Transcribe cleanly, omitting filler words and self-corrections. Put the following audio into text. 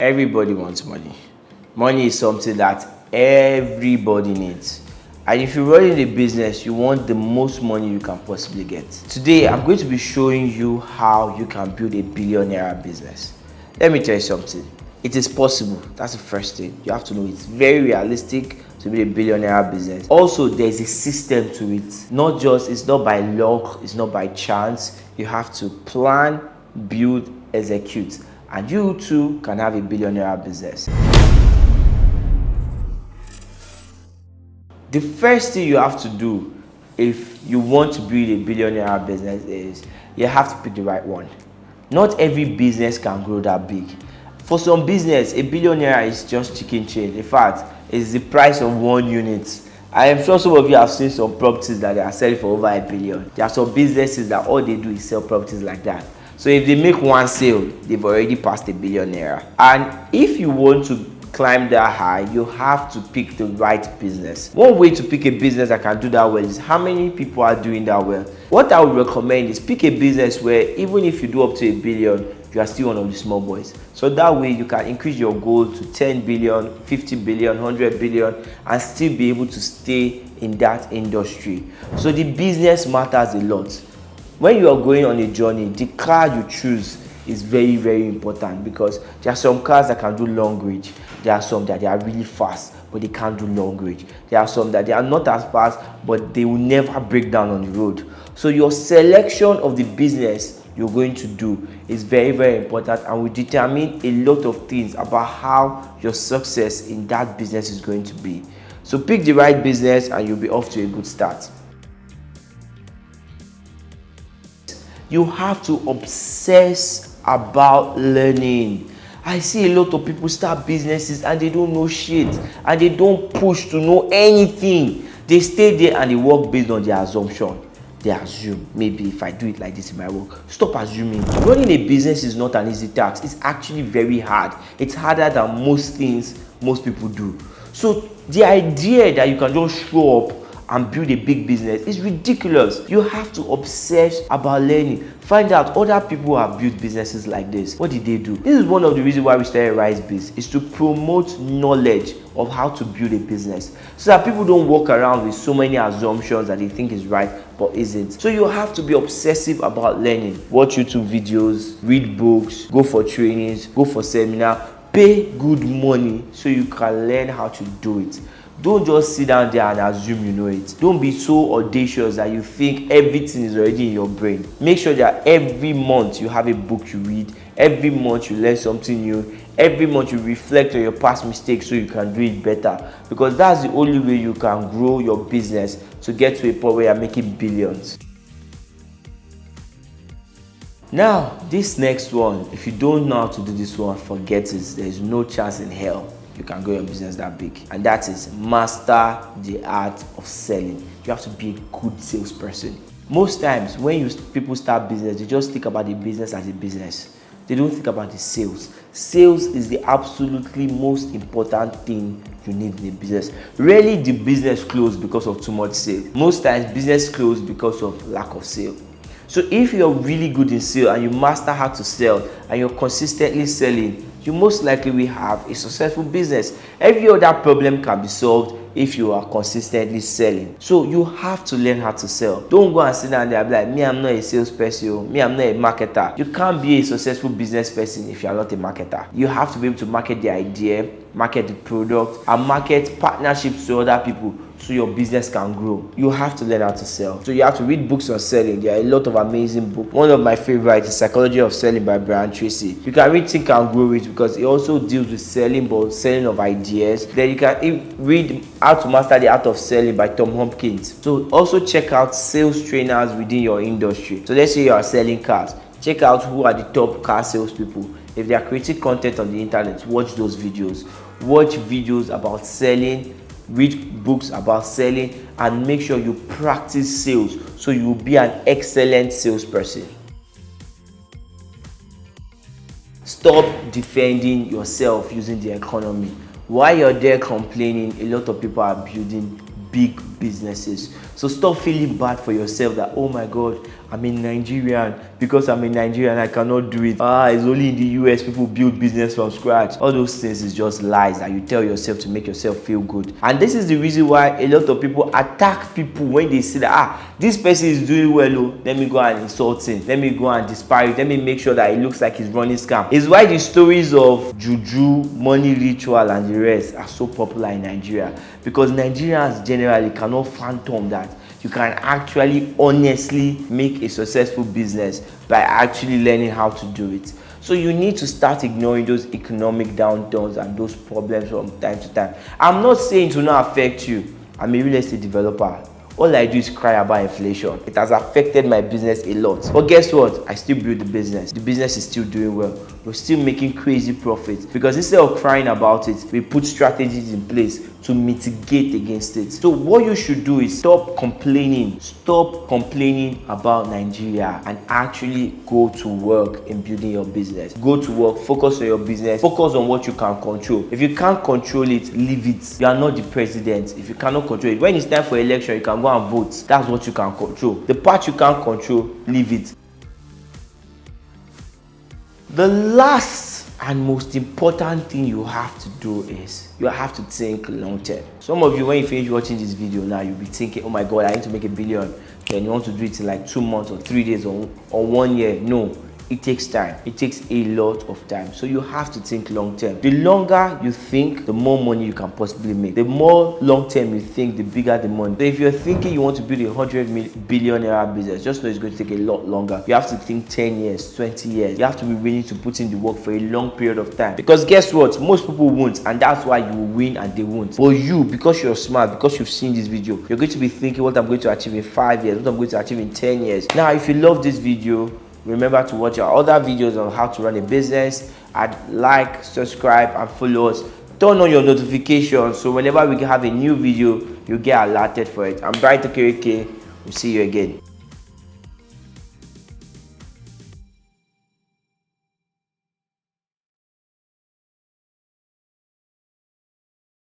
Everybody wants money. Money is something that everybody needs. And if you're running a business, you want the most money you can possibly get. Today, I'm going to be showing you how you can build a billionaire business. Let me tell you something. It is possible. That's the first thing. You have to know it's very realistic to build a billionaire business. Also, there's a system to it. It's not by luck, it's not by chance. You have to plan, build, execute. And you too can have a billionaire business. The first thing you have to do if you want to build a billionaire business is you have to pick the right one. Not every business can grow that big. For some business, a billionaire is just chicken change. In fact, it's the price of one unit. I am sure some of you have seen some properties that they are selling for over $1 billion. There are some businesses that all they do is sell properties like that. So if they make one sale, they've already passed $1 billion. And if you want to climb that high, you have to pick the right business. One way to pick a business that can do that well is how many people are doing that well. What I would recommend is pick a business where even if you do up to $1 billion, you are still one of the small boys. So that way you can increase your goal to 10 billion, 50 billion, 100 billion and still be able to stay in that industry. So the business matters a lot. When you are going on a journey, the car you choose is very, very important because there are some cars that can do long range. There are some that they are really fast, but they can't do long range. There are some that they are not as fast, but they will never break down on the road. So your selection of the business you're going to do is very, very important and will determine a lot of things about how your success in that business is going to be. So pick the right business and you'll be off to a good start. You have to obsess about learning. I see a lot of people start businesses and they don't know shit and they don't push to know anything. They stay there and they work based on their assumption. They assume, maybe if I do it like this, it might work. Stop assuming. Running a business is not an easy task. It's actually very hard. It's harder than most things most people do. So the idea that you can just show up and build a big business is ridiculous. You have to obsess about learning. Find out other people who have built businesses like this. What did they do? This is one of the reasons why we started Rise Biz, is to promote knowledge of how to build a business so that people don't walk around with so many assumptions that they think is right but isn't. So you have to be obsessive about learning. Watch YouTube videos, read books, go for trainings, go for seminar, pay good money so you can learn how to do it. Don't just sit down there and assume you know it. Don't be so audacious that you think everything is already in your brain. Make sure that every month you have a book you read, every month you learn something new, every month you reflect on your past mistakes so you can do it better. Because that's the only way you can grow your business to get to a point where you're making billions. Now, this next one, if you don't know how to do this one, forget it. There's no chance in hell you can grow your business that big, and that is master the art of selling. You have to be a good salesperson. Most times when people start business, they just think about the business as a business. They don't think about the sales. Sales is the absolutely most important thing you need in a business. Rarely the business close because of too much sale. Most times business close because of lack of sale. So if you're really good in sales and you master how to sell and you're consistently selling, you most likely will have a successful business. Every other problem can be solved if you are consistently selling. So you have to learn how to sell. Don't go and sit down there and be like, me, I'm not a salesperson. Me, I'm not a marketer. You can't be a successful business person if you're not a marketer. You have to be able to market the idea, market the product, and market partnerships to other people so your business can grow. You have to learn how to sell. So you have to read books on selling. There are a lot of amazing books. One of my favorites is Psychology of Selling by Brian Tracy. You can read Think and Grow Rich because it also deals with selling, but selling of ideas. Then you can read How to Master the Art of Selling by Tom Hopkins. So also check out sales trainers within your industry. So let's say you are selling cars. Check out who are the top car salespeople. If they are creating content on the internet, watch those videos. Watch videos about selling, read books about selling, and make sure you practice sales so you will be an excellent salesperson. Stop defending yourself using the economy. While you're there complaining, a lot of people are building big businesses. So stop feeling bad for yourself that, oh my God, I'm a Nigerian. Because I'm a Nigerian, I cannot do it. It's only in the US people build business from scratch. All those things is just lies that you tell yourself to make yourself feel good. And this is the reason why a lot of people attack people when they see that, this person is doing well, let me go and insult him. Let me go and disparage. Let me make sure that it looks like he's running scam. It's why the stories of juju, money ritual, and the rest are so popular in Nigeria. Because Nigerians generally cannot fathom that you can actually honestly make a successful business by actually learning how to do it. So you need to start ignoring those economic downturns and those problems from time to time. I'm not saying it will not affect you. I'm a real estate developer. All I do is cry about inflation. It has affected my business a lot. But guess what? I still build the business. The business is still doing well. We're still making crazy profits. Because instead of crying about it, we put strategies in place to mitigate against it. So what you should do is stop complaining. Stop complaining about Nigeria and actually go to work in building your business. Go to work, focus on your business, focus on what you can control. If you can't control it, leave it. You are not the president. If you cannot control it, when it's time for election, you can go and vote. That's what you can control. The part you can't control, leave it. The last and most important thing you have to do is you have to think long term. Some of you, when you finish watching this video now, you'll be thinking, oh my God, I need to make $1 billion. Then you want to do it in like 2 months or 3 days or 1 year. No. It takes time. It takes a lot of time. So you have to think long term. The longer you think, the more money you can possibly make. The more long term you think, the bigger the money. So if you're thinking you want to build a $100 billion business, just know it's going to take a lot longer. You have to think 10 years, 20 years. You have to be willing to put in the work for a long period of time. Because guess what? Most people won't, and that's why you will win and they won't. But you, because you're smart, because you've seen this video, you're going to be thinking what I'm going to achieve in 5 years, what I'm going to achieve in 10 years. Now, if you love this video, remember to watch our other videos on how to run a business. I'd like, subscribe, and follow us. Turn on your notifications so whenever we have a new video, you get alerted for it. I'm Bright Okereke. We'll see you again.